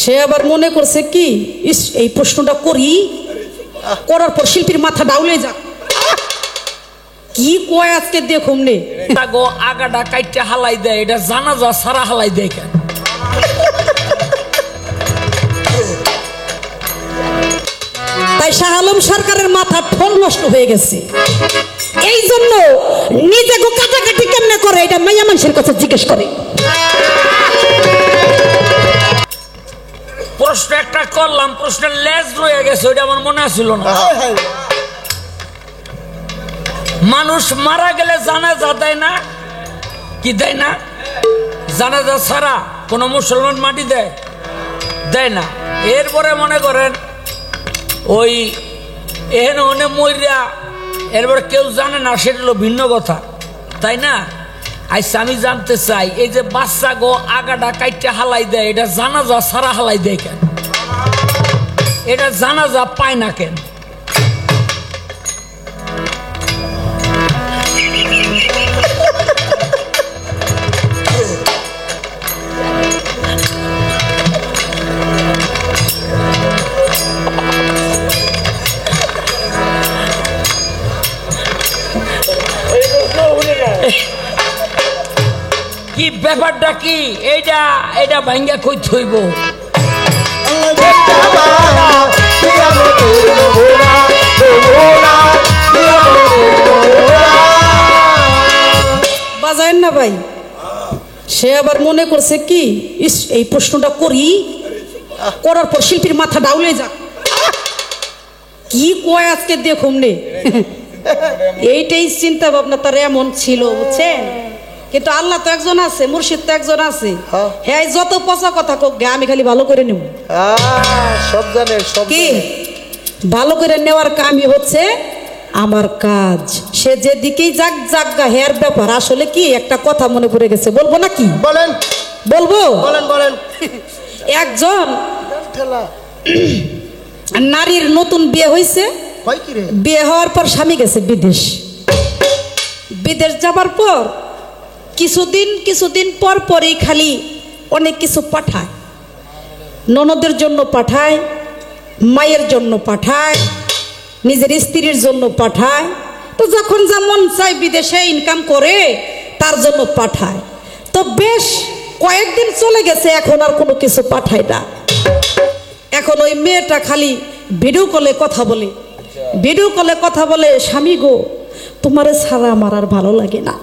সে আবার মনে করছে কি ইস এই প্রশ্নটা করি, করার পর শিল্পীর মাথা ডাউলে যাক। কি কয় আজকে দেখুন নে গো আগাটা কাইটে হালাই দেয়, এটা জানাজা সারা হালাই দেয় কেন? তাই শাহ আলম সরকারের মাথা ঠোল নষ্ট হয়ে গেছে। এই জন্য নিজেকে কাটাকাটি কেমনে করে এটা মাইয়া মানুষের কাছে জিজ্ঞেস করে। প্রশ্ন একটা করলাম, প্রশ্নের লেজ রয়ে গেছে, ওইটা আমার মনে আসছিল না। মানুষ মারা গেলে জানাজা দেয় না? কি দেয় না? জানাজা ছাড়া কোনো মুসলমান মাটি দেয়? দেয় না। এরপরে মনে করেন ওই এহেন ওনে মইরা এরপরে কেউ জানে না, সেটা হলো ভিন্ন কথা, তাই না? আচ্ছা আমি জানতে চাই, এই যে বাচ্চা গো আগাটা কাইটে হালাই দেয়, এটা জানাজা সারা হালাই দেয় কেন? এটা জানাজা পায় না কেন? কি ব্যাপারটা কি? এইটা এটা ভাঙ্গা কই থইব? বাজায়েন না ভাই। সে আবার মনে করছে কি ইস এই প্রশ্নটা করি, করার পর শিল্পীর মাথা ডাউলে যাক। কি কয় আজকে দেখুন নে এইটাই চিন্তা ভাবনা তার এমন ছিল, বুঝছেন? কিন্তু আল্লাহ তো একজন আছে, মুর্শিদ তো একজন আছে। হ্যাঁ, যত পচা কথা কোক গে আমি খালি ভালো করে নেব। সব জানে, সব কি ভালো করে নেওয়ার কামই হচ্ছে আমার কাজ। সে যেদিকেই যাক জাগা হেয়ার ব্যাপার। আসলে কি একটা কথা মনে পড়ে গেছে, বলবো নাকি? বলেন। বলবো? বলেন বলেন। একজন নারীর নতুন বিয়ে হয়েছে। বিয়ে হওয়ার পর স্বামী গেছে বিদেশ। বিদেশ যাবার পর কিছুদিন পর পরই খালি অনেক কিছু পাঠায়। ননদের জন্য পাঠায়, মায়ের জন্য পাঠায়, নিজের স্ত্রীর জন্য পাঠায়। তো যখন যা মন চায় বিদেশে ইনকাম করে তার জন্য পাঠায়। তো বেশ কয়েকদিন চলে গেছে, এখন আর কোনো কিছু পাঠায় না। এখন ওই মেয়েটা খালি ভিডিও কলে কথা বলে, ভিডিও কলে কথা বলে, স্বামী গো তোমারে ছাড়া আমার আর ভালো লাগে না,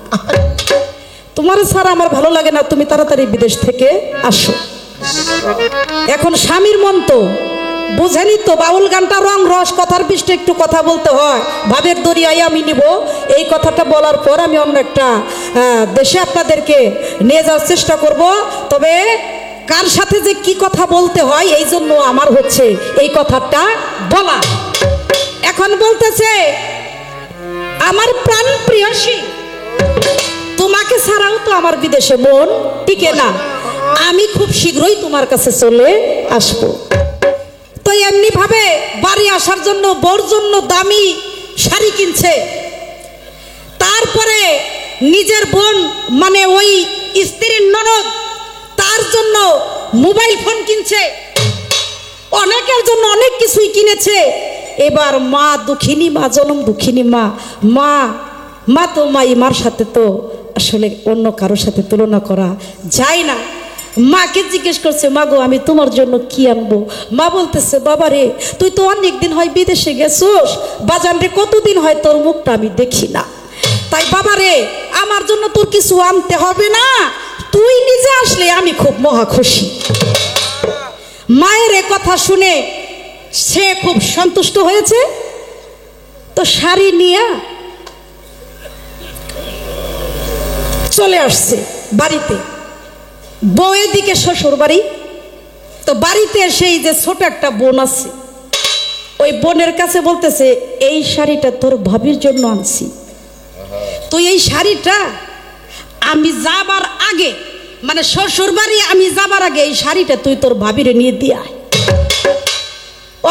তোমারে ছাড়া আমার ভালো লাগে না, তুমি তাড়াতাড়ি বিদেশ থেকে আসো। এখন স্বামীর মন তো বুঝেনি তো, বাউল গানটা রং রস, কথার পৃষ্ঠে একটু কথা বলতে হয়। ভাবের দরিয়ায় আমি নিব, এই কথাটা বলার পর আমি অন্য একটা দেশে আপনাদেরকে নিয়ে যাওয়ার চেষ্টা করব। তবে কার সাথে যে কি কথা বলতে হয় এই জন্য আমার হচ্ছে এই কথাটা বলা। এখন বলতেছে, আমার প্রাণ প্রিয়সী তোমাকে ছাড়াও তো আমার বিদেশে মন টিকে না, আমি খুব শীঘ্রই তোমার কাছে চলে আসবো। তো এমনি ভাবে বাড়ি আসার জন্য বউর জন্য দামি শাড়ি কিনছে। তারপরে নিজের বোন মানে ওই স্ত্রীর ননদ, তার জন্য মোবাইল ফোন কিনছে, অনেকের জন্য অনেক কিছুই কিনেছে। এবার মা দুঃখিনী, মা জনম দুঃখিনী মা, মা মা তো মার সাথে তো আসলে অন্য কারোর সাথে তুলনা করা যায় না। মাকে জিজ্ঞেস করছে, মা গো আমি তোমার জন্য কি আনবো? মা বলতেছে, বাবা রে তুই তো অনেক দিন হয় বিদেশে গেছোস, বাজান রে কতদিন হয় তোর মুখটা আমি দেখি না, তাই বাবা রে আমার জন্য তোর কিছু আনতে হবে না, তুই নিজে আসলে আমি খুব মহা খুশি। মায়ের এ কথা শুনে সে খুব সন্তুষ্ট হয়েছে। তো শাড়ি নিয়ে চলে আসছে বাড়িতে, বউয়ের দিকে শ্বশুর বাড়ি। তো বাড়িতে সেই যে ছোট একটা বোন আছে, ওই বোনের কাছে বলতেছে, এই শাড়িটা তোর ভাবির জন্য আনছি, তুই এই শাড়িটা আমি যাবার আগে মানে শ্বশুর বাড়ি আমি যাবার আগে এই শাড়িটা তুই তোর ভাবিরে নিয়ে দিয়ে আয়।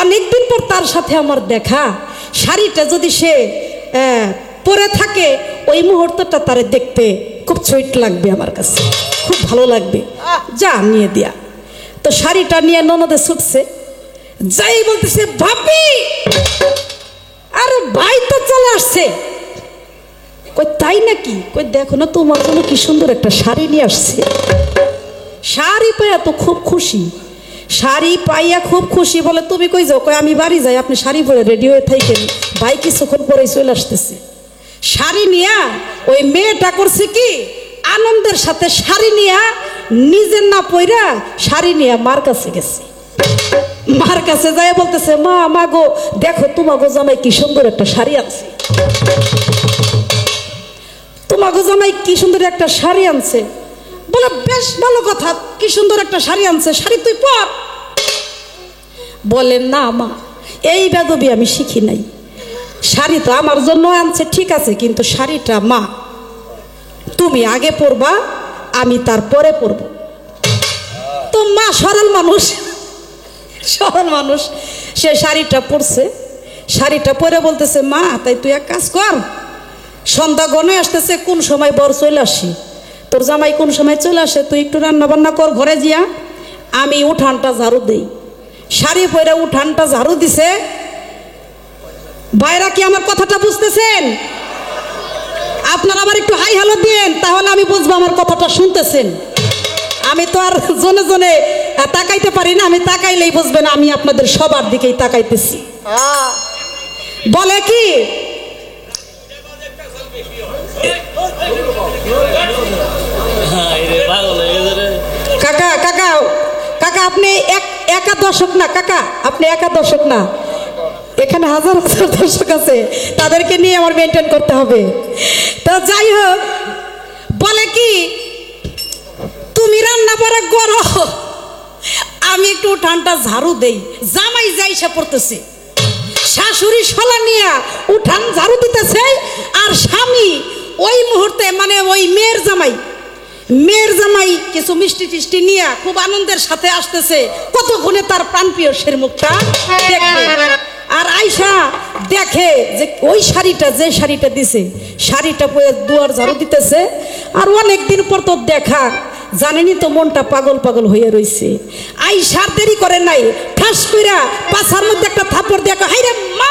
অনেকদিন পর তার সাথে আমার দেখা, শাড়িটা যদি সে পরে থাকে ওই মুহূর্তটা তারে দেখতে খুব সুইট লাগবে, আমার কাছে খুব ভালো লাগবে, যা নিয়ে দিয়া। তো শাড়িটা নিয়ে ননদে ছুটছে, যাই বলতেছে ভাবি, আরে ভাই তো চলে আসছে। কই তাই নাকি? কই দেখো না তোমার জন্য কি সুন্দর একটা শাড়ি নিয়ে আসছে। শাড়ি পাইয়া তো খুব খুশি, শাড়ি পাইয়া খুব খুশি। বলে তুমি কই যাও? কই আমি বাড়ি যাই, আপনি শাড়ি পরে রেডি হয়ে থাকেন, ভাই কিছুক্ষণ পরেই চলে আসতেছে। শাড়ি নিয়া ওই মেয়েটা করছে কি, আনন্দের সাথে শাড়ি নিয়া নিজের না পইরা শাড়ি নিয়া মার কাছে গেছে। মার কাছে যায় বলতেছে, মা মা গো দেখো তোমাগো জামাই কি সুন্দর একটা শাড়ি আনছে, তোমাগো জামাই কি সুন্দর একটা শাড়ি আনছে। বলে বেশ ভালো কথা, কি সুন্দর একটা শাড়ি আনছে, শাড়ি তুই পর। বলেন না মা, এই বেদবি আমি শিখি নাই, শাড়ি তো আমার জন্য আনছে ঠিক আছে, কিন্তু শাড়িটা মা তুমি আগে পরবা, আমি তারপরে পরব। তো মা সরল মানুষ, সরল মানুষ, সে শাড়িটা পরছে। শাড়িটা পরে বলতেছে, মা তাই তুই এক কাজ কর, সন্ধ্যা গনে আসতেছে, কোন সময় বর চলে আসি, তোর জামাই কোন সময় চলে আসে, তুই একটু রান্না বান্না কর ঘরে জিয়া, আমি উঠানটা ঝাড়ু দেই। শাড়ি পরে উঠানটা ঝাড়ু দিছে। ভাইরা কি আমার কথাটা বুঝতেছেন? আপনারা আবার একটু হাই হ্যালো দিন, তাহলে আমি বুঝবো আমার কথাটা শুনতেছেন। আমি তো আর জনে জনে তাকাইতে পারি না, আমি তাকাইলেই বুঝবেন আমি আপনাদের সবার দিকেই তাকাইতেছি। বলে কি, কাকা কাকা কাকা আপনি একা দর্শক না, কাকা আপনি একা দর্শক না, এখানে হাজার হাজার দর্শক আছে, তাদেরকে নিয়ে আমার মেনটেন করতে হবে। তো যাই হোক, বলে কি তুমি রান্না করে করো, আমি একটু উঠানটা ঝাড়ু দেই। জামাই যাই সে পড়তেছে, শাশুড়ি শলা নিয়ে উঠান ঝাড়ু দিতেছে, আর স্বামী ওই মুহূর্তে মানে ওই মেয়ের জামাই কিছু মিষ্টি টিষ্টি নিয়ে খুব আনন্দের সাথে আসতেছে, কতক্ষণে তার প্রাণপ্রিয় সের মুখটা দেখবে। আর আয়শা দেখে যে ওই শাড়িটা, যে শাড়িটা দিছে, শাড়িটা পরে দুয়ার ঝাড়ু দিতেছে। আর অনেকদিন পর তো দেখা, জানেনি তো মনটা পাগল পাগল হয়ে রয়েছে। আয়শার দেরি করে নাই, ঠাস কইরা পাছার মধ্যে একটা থাপ্পড় দেখা, হাইরে মা,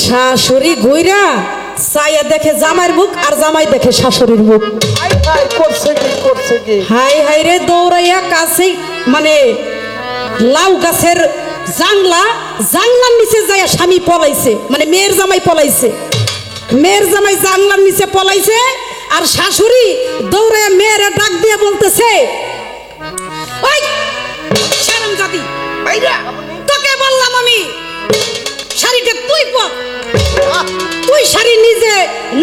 শাশুড়ি ঘুইরা চাইয়া দেখে জামাইয়ের মুখ, আর জামাই দেখে শাশুড়ির মুখ। করছে কি হাই হাই রে, দৌড়াইয়া কাছে মানে লাউ গাছের জাংলার নিচে যাইয়া স্বামী পলাইছে, মানে মেয়ের জামাই পলাইছে, মেয়ের জামাই জাংলার নিচে পলাইছে। আর শাশুড়ি দৌড়ে মেয়ের ডাক দিয়ে বলতেছে, ওই শারমজাদি, তোকে বললাম আমি শাড়িটা তুই পর, তুই শাড়ি নিজে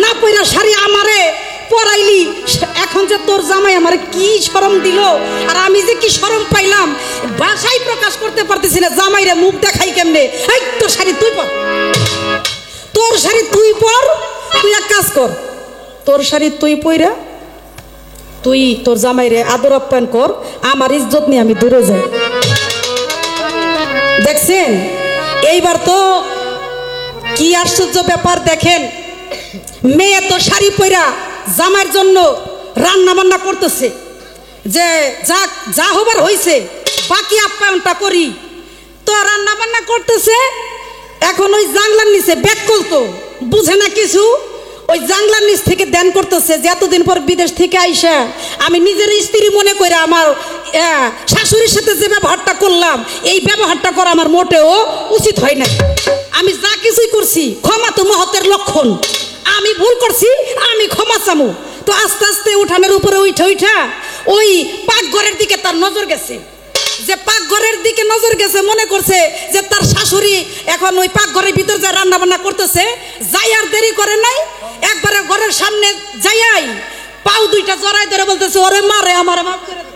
না পরা শাড়ি আমারে পরাইলি, এখন যে তোর জামাই আমারে কি শরম দিল, আর আমি যে কি শরম পাইলাম ভাষায় প্রকাশ করতে পারতেছি না, জামাইরে মুখ দেখাই কেমনে। এই তোর শাড়ি তুই পর, তোর শাড়ি তুই পর, তুই এক কাজ কর, তোর শাড়ি তুই পইরা তুই তোর জামাইরে আদর আপ্যায়ন কর, আমার ইজ্জত নিয়ে আমি দূরে যাই। দেখছেন এইবার তো কি আশ্চর্য ব্যাপার দেখেন, মেয়ে তো শাড়ি পরা জামাইয়ের জন্য রান্না বান্না করতেছে, যে যা হবার হয়েছে বাকি আপ্যায়নটা করি। তো রান্না বান্না করতেছে, এখন ওই জাংলার নিচে ব্যাক করতো, বুঝে না কিছু, ওই জাংলার নিচ থেকে ধ্যান করতেছে যে এতদিন পর বিদেশ থেকে আইসা আমি নিজের স্ত্রী মনে করে আমার শাশুড়ির সাথে যে ব্যবহারটা করলাম, এই ব্যবহারটা করা আমার মোটেও উচিত হয় না। আমি যা কিছুই করছি ক্ষমা তো মহতের লক্ষণ, আমি ভুল করছি, আমি ক্ষমা চামু। তো আস্তে আস্তে উঠানের উপরে উঠা ওই পাকঘরের দিকে তার নজর গেছে, যে পাকঘরের দিকে নজর গেছে, মনে করছে যে তার শাশুড়ি এখন ওই পাকঘরের ভিতর যা রান্না বান্না করতেছে, যাই আর দেরি করে নাই, একবারে ঘরের সামনে যাইয়াই পাও দুইটা জড়াই ধরে বলতেছে, ওরে মারে আমারে মাফ করে দে।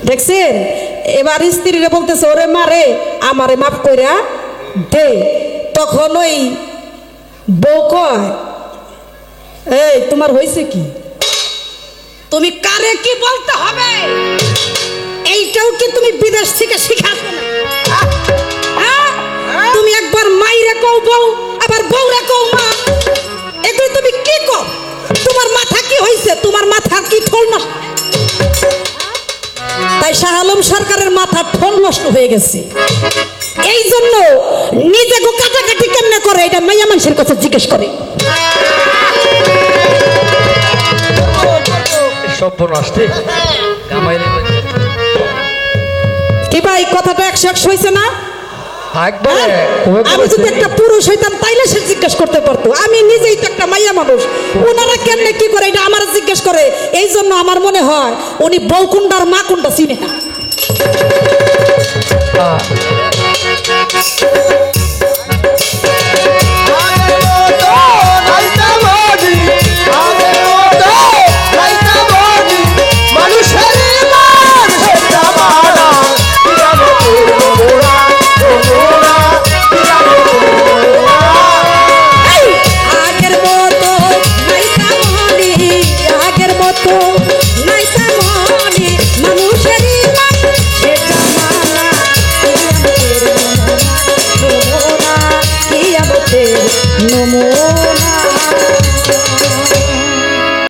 দেখছেন, এবার স্ত্রীরে বলতেছে, ওরে মারে আমারে মাফ কইরা দে। তখন ওই বউ কয়, এই তোমার হয়েছে কি, তুমি কারে কি বলতে হবে এইটাও কি তুমি বিদেশ থেকে শিখাছো না? তুমি একবার মাথা ঠোন নষ্ট হয়ে গেছে। এই জন্য নিজে গো কাটাকাটি কেমনে করে এটা মাইয়া মানুষের কথা জিজ্ঞেস করে। কি ভাই কথাটা 100 হয়েছে না? আমি যদি একটা পুরুষ হইতাম তাইলে সে জিজ্ঞেস করতে পারতো। আমি নিজেই তো একটা মাইয়া মানুষ, ওনারা কেমনে কি করে এটা আমার জিজ্ঞেস করে। এই জন্য আমার মনে হয় উনি বউ কোনটা আর মা কোনটা চিনে না।